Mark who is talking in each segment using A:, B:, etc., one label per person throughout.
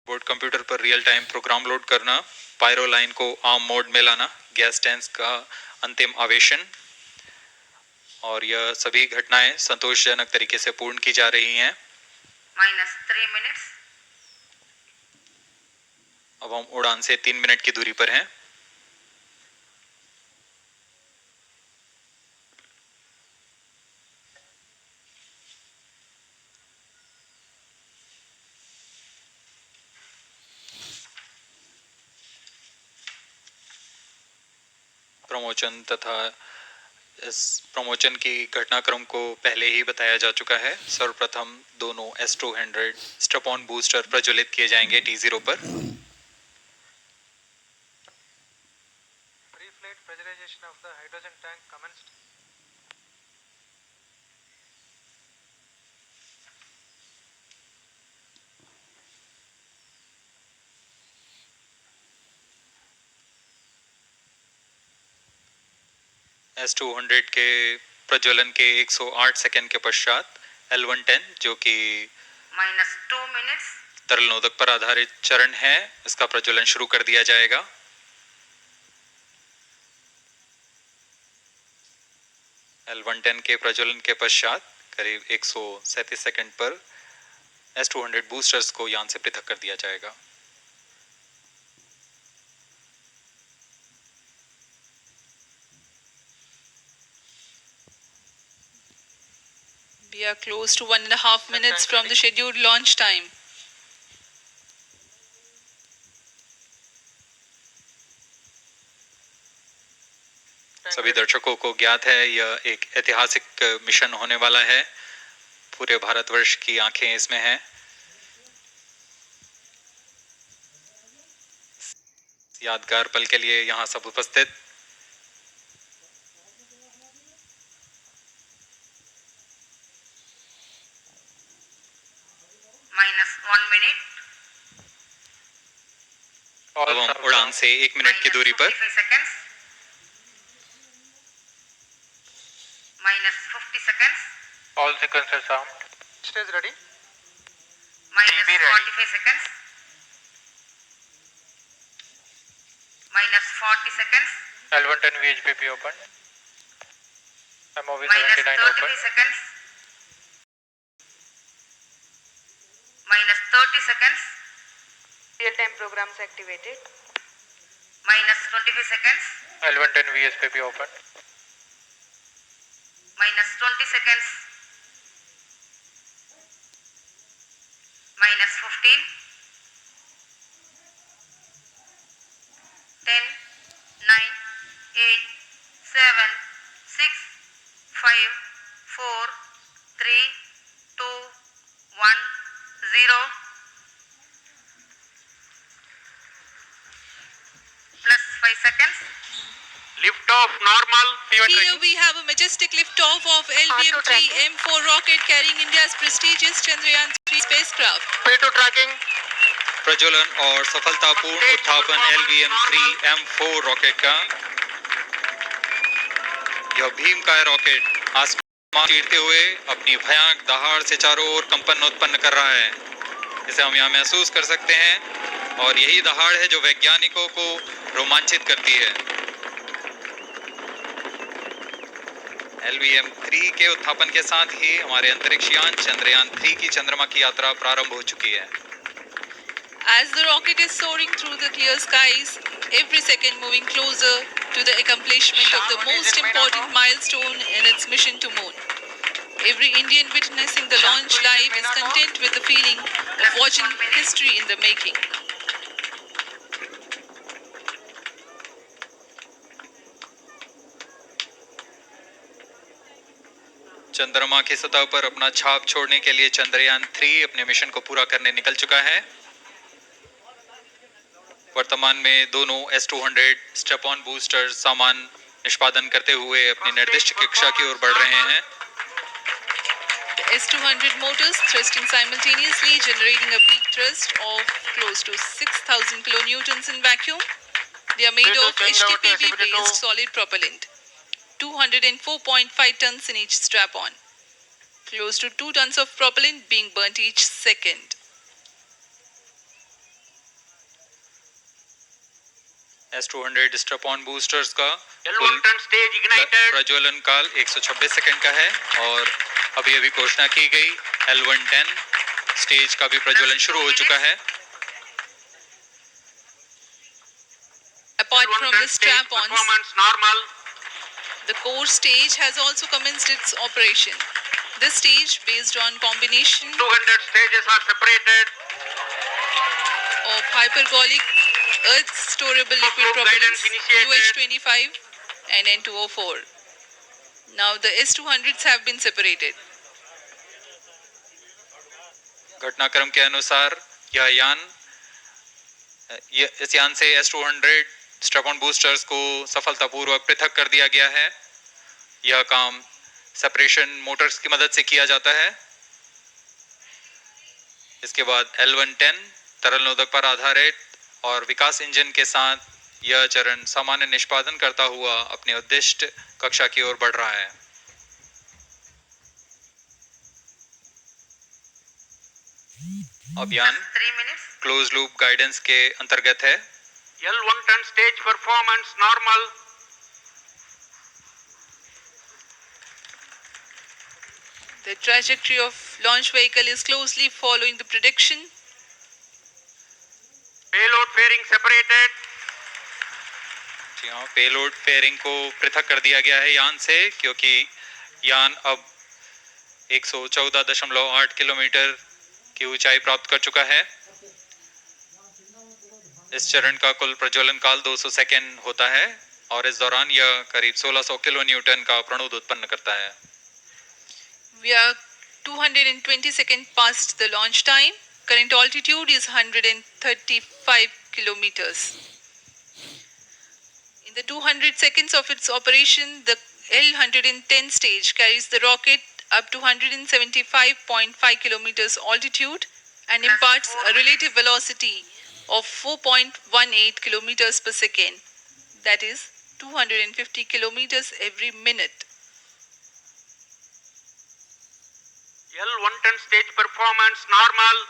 A: Board computer पर real time program load करना, pyro line को आर्म मोड में लाना, गैस टैंक्स का अंतिम आवेशन, और यह सभी घटनाएं संतोषजनक तरीके से पूर्ण की जा रही हैं।
B: -3 minutes।
A: अब हम उड़ान से 3 मिनट की दूरी पर हैं। प्रमोचन तथा इस प्रमोचन की घटनाक्रम को पहले ही बताया जा चुका है। सर्वप्रथम दोनों S200 स्ट्रप-ऑन बूस्टर प्रज्वलित किए जाएंगे T0 पर।
C: Pre-flight pressurization of the hydrogen tank commenced.
A: S200 के प्रज्वलन के 108 सेकंड के पश्चात L110 जो कि
B: -2 minutes।
A: तरल नोदक पर आधारित चरण है, इसका प्रज्वलन शुरू कर दिया जाएगा। L110 के प्रज्वलन के पश्चात करीब 137 सेकंड पर S200 बूस्टर्स को यान से पृथक कर दिया जाएगा।
D: We are close to 1.5 minutes from the scheduled launch time.
A: सभी दर्शकों को ज्ञात है यह एक ऐतिहासिक मिशन होने वाला है। पूरे भारतवर्ष की आंखें इसमें हैं। यादगार पल के लिए यहाँ सब उपस्थित।
B: -1 minute।
A: अब हम उड़ान से 1 मिनट की दूरी पर।
B: -50 seconds। -50 seconds।
C: All sequences armed. Stage ready.
B: -45 seconds। -40 seconds।
C: L110 VHPP open. MOV 79
B: -33
C: open.
B: seconds। -30 seconds।
E: Real-time programs activated.
B: -25 seconds।
C: L110 VSPP open.
B: -20 seconds। -15। 10, 9, 8, 7, 6, 5, 4, 3, 2, 1, 0. +5 seconds.
C: Lift off normal.
D: Here we have a majestic liftoff of LVM-3 M4 rocket carrying India's prestigious Chandrayaan-3 spacecraft.
C: P2 tracking.
A: प्रज्वलन और सफलतापूर्ण उत्थापन LVM-3 M4 rocket का। यह भीमकाय rocket आसमान चीरते हुए अपनी भयानक दहाड़ से चारों ओर कंपन उत्पन्न कर रहा है। इसे हम यहाँ महसूस कर सकते हैं और यही दहाड़ है जो वैज्ञानिकों को रोमांचित करती है। LVM-3 के उत्थापन के साथ ही हमारे अंतरिक्ष यान चंद्रयान-3 की चंद्रमा की यात्रा प्रारंभ हो चुकी है।
D: As the rocket is soaring through the clear skies, every second moving closer to the accomplishment of the most important milestone in its mission to moon. Every Indian witnessing the launch live is content with the feeling of watching history in the making.
A: चंद्रमा की सतह पर अपना छाप छोड़ने के लिए चंद्रयान-3 अपने मिशन को पूरा करने निकल चुका है। वर्तमान में दोनों S200 स्टेप-ऑन बूस्टर सामान निष्पादन करते हुए अपनी निर्दिष्ट कक्षा की ओर बढ़ रहे हैं।
D: The S200 motors thrusting simultaneously, generating a peak thrust of close to 6,000 kilonewtons in vacuum. They are made of HTPB-based solid propellant. 204.5 tons in each strap-on. Close to 2 tons of propellant being burnt each second.
A: S200 strap-on boosters का
C: L1
A: कुल
C: turn stage ignited.
A: प्रज्वलन काल 126 second का है और अभी घोषणा की गई L110 स्टेज का भी प्रज्वलन शुरू हो चुका है।
D: Apart
C: L1
D: from
C: turn
D: the
C: stage
D: strap-ons,
C: performance normal.
D: the core stage has also commenced its operation. This stage, based on combination
C: 200 stages are separated.
D: of hypergolic earth storable liquid
C: Flow guidance
D: propellants
C: initiated.
D: UH25 and N204. Now the S200s have been separated.
A: घटनाक्रम के अनुसार इस यान से S200 strap-on boosters को सफलतापूर्वक पृथक कर दिया गया है। यह काम सेपरेशन मोटर्स की मदद से किया जाता है। इसके बाद L110 तरल नोदक पर आधारित और विकास इंजन के साथ यह चरण सामान्य निष्पादन करता हुआ अपने उद्दिष्ट कक्षा की ओर बढ़ रहा है। अभियान
B: 3 minutes.
A: क्लोज लूप गाइडेंस के अंतर्गत है।
C: L1 turn stage performance normal.
D: The trajectory of launch vehicle is closely following the prediction.
C: Payload fairing separated.
A: जी हाँ, पेलोड फेयरिंग को पृथक कर दिया गया है यान से, क्योंकि यान अब 114.8 किलोमीटर की ऊंचाई प्राप्त कर चुका है। इस चरण का कुल प्रज्वलन काल 200 सेकेंड होता है और इस दौरान यह करीब 1600 किलो न्यूटन का प्रणोद उत्पन्न करता है।
D: We are 220 seconds past the launch time. Current altitude is 135 kilometers. In the 200 seconds of its operation, the L110 stage carries the rocket up to 175.5 kilometers altitude and imparts a relative velocity of 4.18 kilometers per second. That is 250 kilometers every minute.
C: L1 turn stage performance normal.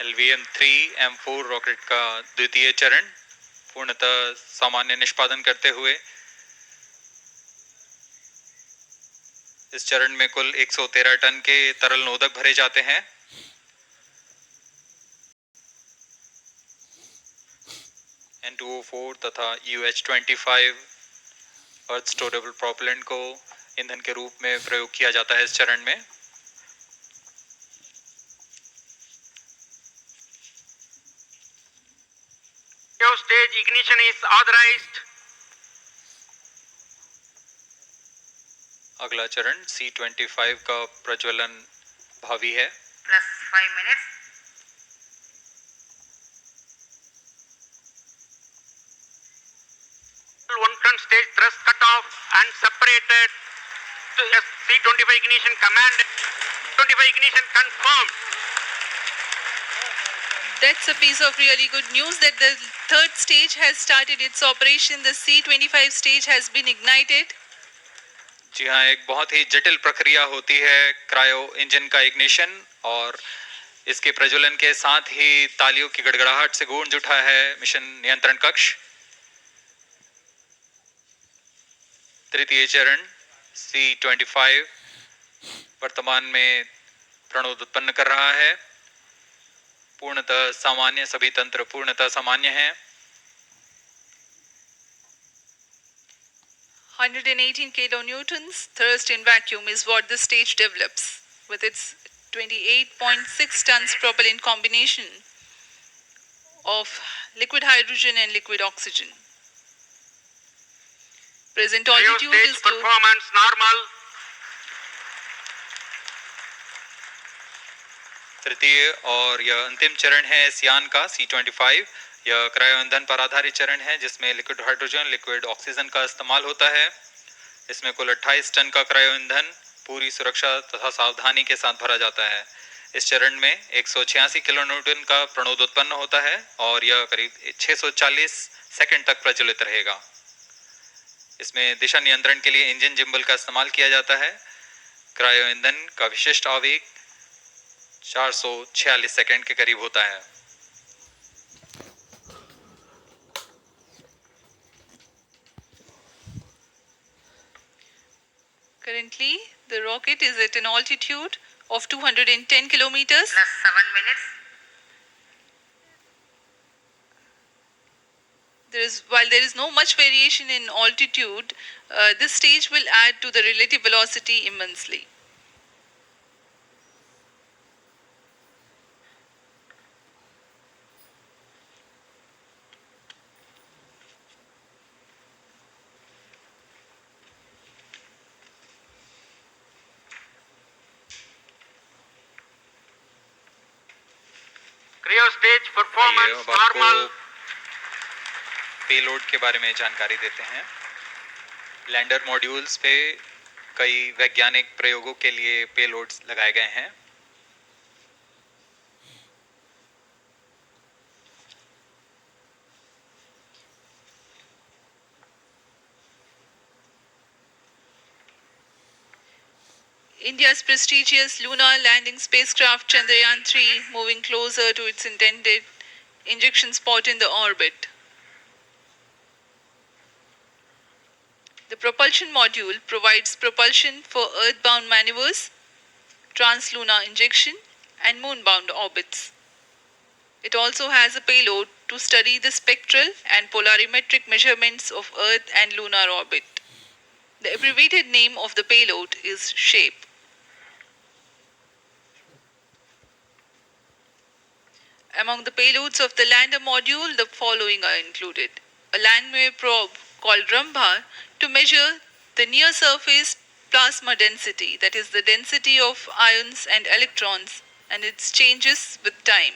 A: LVM-3 M4 rocket का द्वितीय चरण पूर्णतः सामान्य निष्पादन करते हुए इस चरण में कुल 113 टन के तरल नोदक भरे जाते हैं। N204 तथा UH25 अर्थ स्टोरेबल प्रोपेलेंट को ईंधन के रूप में प्रयोग किया जाता है इस चरण में।
C: Stage ignition is authorized.
A: अगला चरण C25 का प्रज्वलन भावी है।
B: Plus 5 minutes.
C: L1 turn stage thrust cut off and separated. C25 ignition command. 25 ignition confirmed.
D: That's a piece of really good news that the third stage has started its operation. The C25 stage has been ignited.
A: जी हाँ, एक बहुत ही जटिल प्रक्रिया होती है cryo engine का ignition और इसके प्रज्वलन के साथ ही तालियों की गड़गड़ाहट से गूंज उठा है मिशन नियंत्रण कक्ष। तृतीय चरण C25 वर्तमान में प्रणोद उत्पन्न कर रहा है। पूर्णतः सामान्य, सभी तंत्र पूर्णतः सामान्य हैं।
D: 118 kilonewtons thrust in vacuum is what this stage develops with its 28.6 tons propellant combination of liquid hydrogen and liquid oxygen. Present altitude
C: Stage
D: is close.
C: performance normal.
A: तृतीय और यह अंतिम चरण है इस यान का C25। यह क्रायो ईंधन पर आधारित चरण है जिसमें लिक्विड हाइड्रोजन, लिक्विड ऑक्सीजन का इस्तेमाल होता है। इसमें कुल 28 टन का क्रायो ईंधन पूरी सुरक्षा तथा सावधानी के साथ भरा जाता है। इस चरण में 186 किलोन्यूटन का प्रणोद उत्पन्न होता है और यह करीब 640 सेकंड तक प्रज्वलित रहेगा। इसमें दिशा नियंत्रण के लिए इंजन जिम्बल का इस्तेमाल किया जाता है। क्रायो ईंधन का विशिष्ट आवेग 446 सेकंड के करीब होता है।
D: Currently, the rocket is at an altitude of 210 kilometers.
B: plus 7 minutes.
D: While there is no much variation in altitude, this stage will add to the relative velocity immensely.
C: Cryo stage
A: आइए
C: performance
A: अब आपको
C: normal.
A: Payload के बारे में जानकारी देते हैं। Lander modules पे कई वैज्ञानिक प्रयोगों के लिए पेलोड्स लगाए गए हैं।
D: India's prestigious lunar landing spacecraft Chandrayaan 3 moving closer to its intended injection spot in the orbit. The propulsion module provides propulsion for earthbound maneuvers, translunar injection, and moonbound orbits. It also has a payload to study the spectral and polarimetric measurements of Earth and lunar orbit. The abbreviated name of the payload is SHAPE. Among the payloads of the lander module, the following are included. A landwehr probe called Rambha to measure the near surface plasma density, that is, the density of ions and electrons, and its changes with time.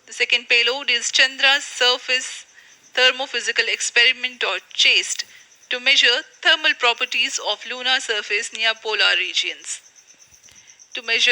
D: The second payload is Chandra's Surface Thermophysical Experiment, or CHASTE, to measure thermal properties of lunar surface near polar regions. To measure